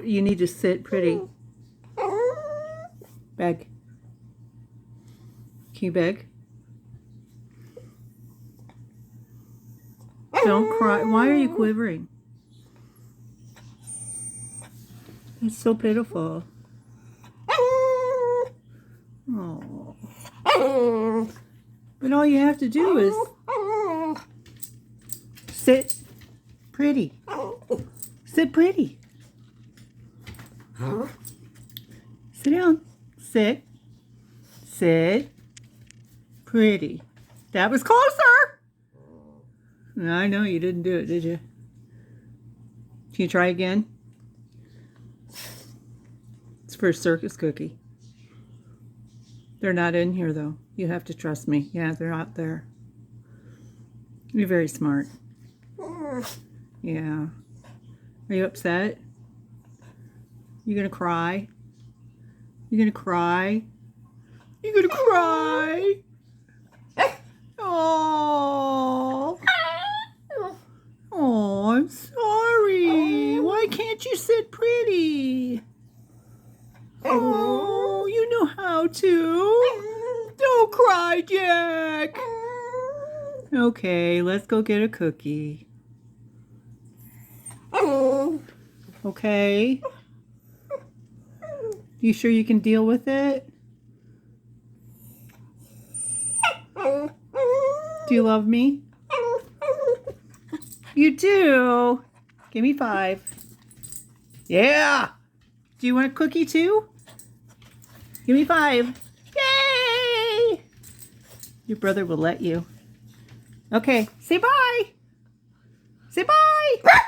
You need to sit pretty. Beg. Can you beg? Don't cry. Why are you quivering? It's so pitiful. Oh. But all you have to do is sit pretty. Sit pretty. Sit down. Sit. Sit. Pretty. That was closer. I know you didn't do it, did you? Can you try again? It's for a circus cookie. They're not in here, though. You have to trust me. Yeah, they're not there. You're very smart. Yeah. Are you upset? You gonna cry? You gonna cry? You gonna cry? Oh. Oh, I'm sorry. Why can't you sit pretty? Oh, you know how to. Don't cry, Jack. Okay, let's go get a cookie. Okay. You sure you can deal with it? Do you love me? You do? Give me 5. Yeah! Do you want a cookie too? Give me 5. Yay! Your brother will let you. Okay, say bye. Say bye.